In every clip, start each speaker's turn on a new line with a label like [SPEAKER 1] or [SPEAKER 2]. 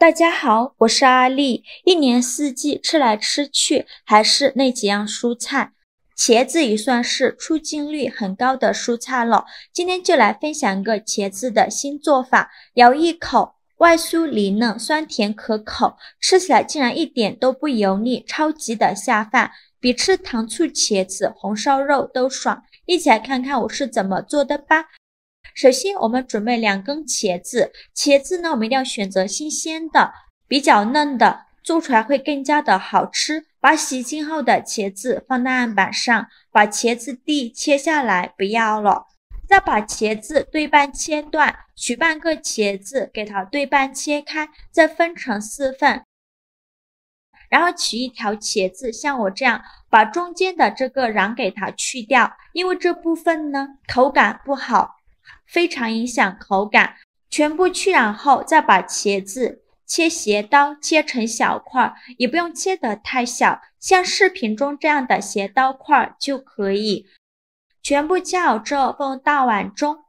[SPEAKER 1] 大家好，我是阿丽。一年四季吃来吃去还是那几样蔬菜，茄子也算是出镜率很高的蔬菜了。今天就来分享个茄子的新做法，咬一口，外酥里嫩，酸甜可口，吃起来竟然一点都不油腻，超级的下饭，比吃糖醋茄子、红烧肉都爽。一起来看看我是怎么做的吧。首先我们准备2根茄子，茄子呢我们一定要选择新鲜的，比较嫩的，做出来会更加的好吃。把洗净后的茄子放在案板上，把茄子蒂切下来不要了，再把茄子对半切断，取半个茄子给它对半切开，再分成4份。然后取一条茄子，像我这样把中间的这个瓤给它去掉，因为这部分呢口感不好，非常影响口感。全部去瓤后，再把茄子切斜刀切成小块，也不用切得太小，像视频中这样的斜刀块就可以。全部切好之后放大碗中，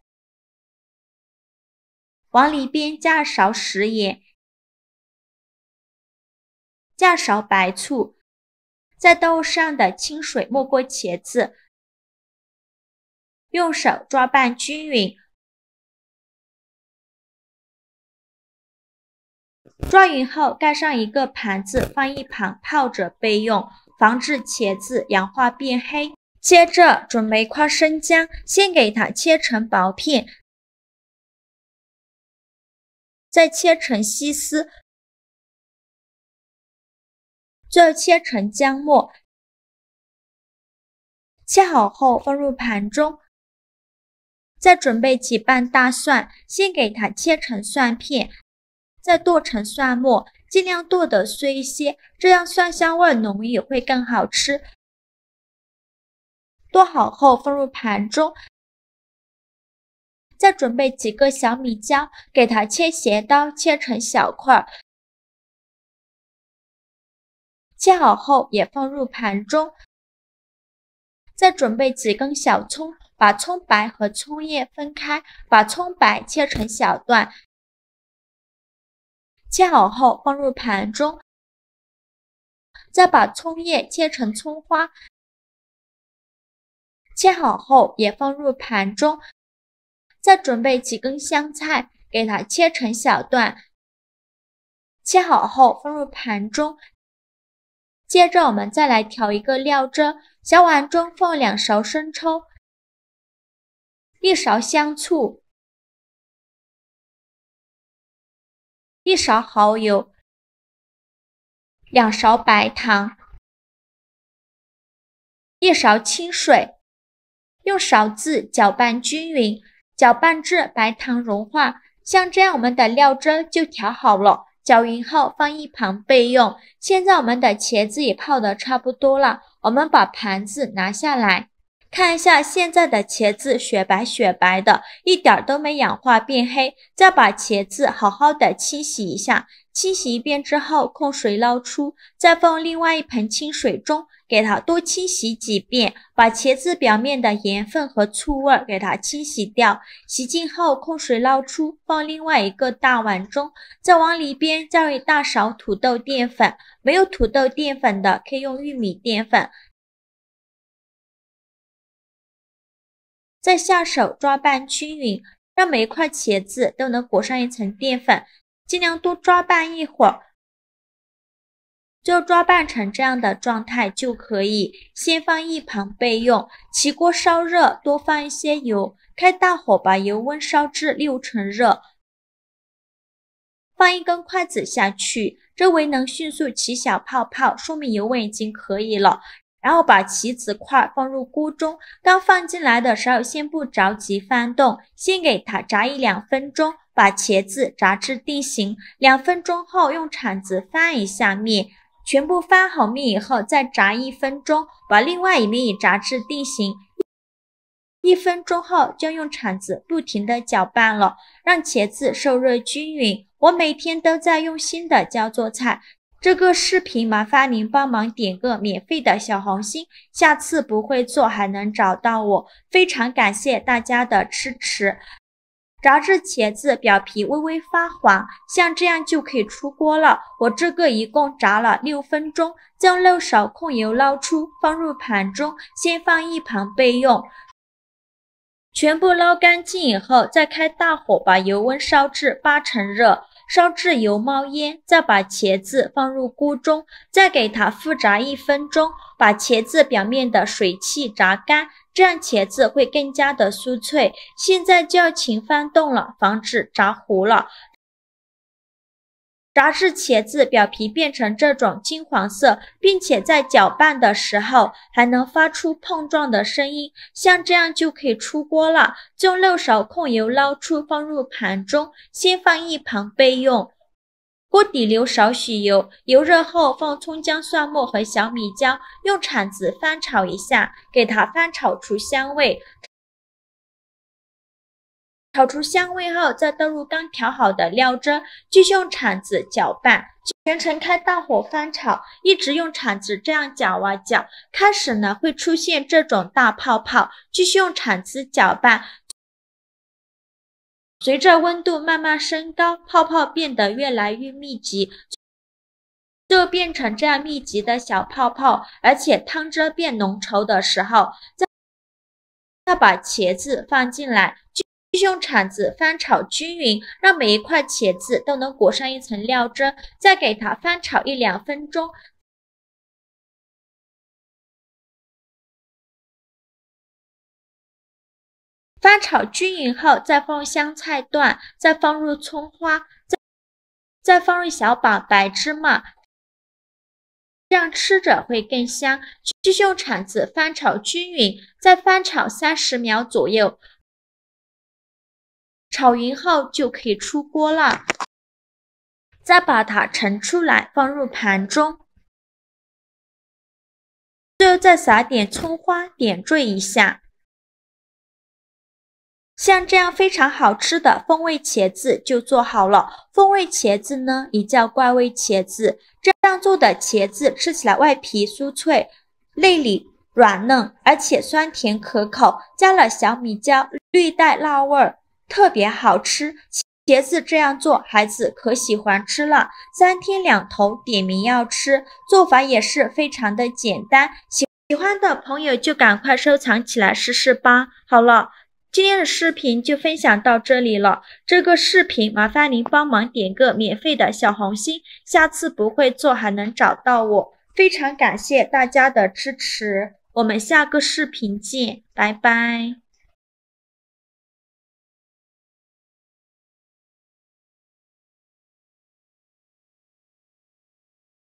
[SPEAKER 1] 往里边加勺食盐，加勺白醋，在豆上的清水没过茄子，用手抓拌均匀。抓匀后盖上一个盘子，放一旁泡着备用，防止茄子氧化变黑。接着准备一块生姜，先给它切成薄片，再切成细丝，最后切成姜末。切好后放入盘中，再准备几瓣大蒜，先给它切成蒜片，再剁成蒜末，尽量剁得碎一些，这样蒜香味浓郁，会更好吃。剁好后放入盘中，再准备几个小米椒，给它切斜刀切成小块，切好后也放入盘中。再准备几根小葱，把葱白和葱叶分开，把葱白切成小段，切好后放入盘中。再把葱叶切成葱花，切好后也放入盘中。再准备几根香菜，给它切成小段，切好后放入盘中。接着我们再来调一个料汁，小碗中放2勺生抽，1勺香醋，1勺蚝油，2勺白糖，1勺清水，用勺子搅拌均匀，搅拌至白糖融化，像这样我们的料汁就调好了。搅匀后放一旁备用。现在我们的茄子也泡得差不多了，我们把盘子拿下来，看一下现在的茄子雪白雪白的，一点都没氧化变黑。再把茄子好好的清洗一下，清洗一遍之后控水捞出，再放另外一盆清水中，给它多清洗几遍，把茄子表面的盐分和醋味给它清洗掉。洗净后控水捞出，放另外一个大碗中，再往里边加入1大勺土豆淀粉，没有土豆淀粉的可以用玉米淀粉。再下手抓拌均匀，让每一块茄子都能裹上一层淀粉，尽量多抓拌一会儿，就抓拌成这样的状态就可以，先放一旁备用。起锅烧热，多放一些油，开大火把油温烧至6成热，放1根筷子下去，周围能迅速起小泡泡，说明油温已经可以了。然后把棋子块放入锅中，刚放进来的时候先不着急翻动，先给它炸1-2分钟，把茄子炸至定型。2分钟后用铲子翻一下面，全部翻好面以后再炸1分钟，把另外一面也炸至定型。1分钟后就用铲子不停地搅拌了，让茄子受热均匀。我每天都在用心的教做菜，这个视频麻烦您帮忙点个免费的小红心，下次不会做还能找到我，非常感谢大家的支持。炸至茄子表皮微微发黄，像这样就可以出锅了。我这个一共炸了6分钟，将肉勺控油捞出，放入盘中，先放一旁备用。全部捞干净以后，再开大火把油温烧至8成热，烧至油冒烟，再把茄子放入锅中，再给它复炸1分钟，把茄子表面的水汽炸干，这样茄子会更加的酥脆。现在就要勤翻动了，防止炸糊了。炸至茄子表皮变成这种金黄色，并且在搅拌的时候还能发出碰撞的声音，像这样就可以出锅了。用肉勺控油捞出，放入盘中，先放一旁备用。锅底留少许油，油热后放葱姜蒜末和小米椒，用铲子翻炒一下，给它翻炒出香味。炒出香味后，再倒入刚调好的料汁，继续用铲子搅拌，全程开大火翻炒，一直用铲子这样搅啊搅。开始呢会出现这种大泡泡，继续用铲子搅拌。随着温度慢慢升高，泡泡变得越来越密集，就变成这样密集的小泡泡，而且汤汁变浓稠的时候，再把茄子放进来。继续用铲子翻炒均匀，让每一块茄子都能裹上一层料汁，再给它翻炒1-2分钟。翻炒均匀后，再放入香菜段，再放入葱花，再放入小把白芝麻，这样吃着会更香。继续用铲子翻炒均匀，再翻炒30秒左右。炒匀后就可以出锅了，再把它盛出来，放入盘中。最后再撒点葱花，点缀一下。像这样非常好吃的风味茄子就做好了。风味茄子呢，也叫怪味茄子。这样做的茄子吃起来外皮酥脆，内里软嫩，而且酸甜可口，加了小米椒，略带辣味儿。特别好吃，茄子这样做，孩子可喜欢吃了。3天2头点名要吃，做法也是非常的简单。喜欢的朋友就赶快收藏起来试试吧。好了，今天的视频就分享到这里了。这个视频麻烦您帮忙点个免费的小红心，下次不会做还能找到我。非常感谢大家的支持，我们下个视频见，拜拜。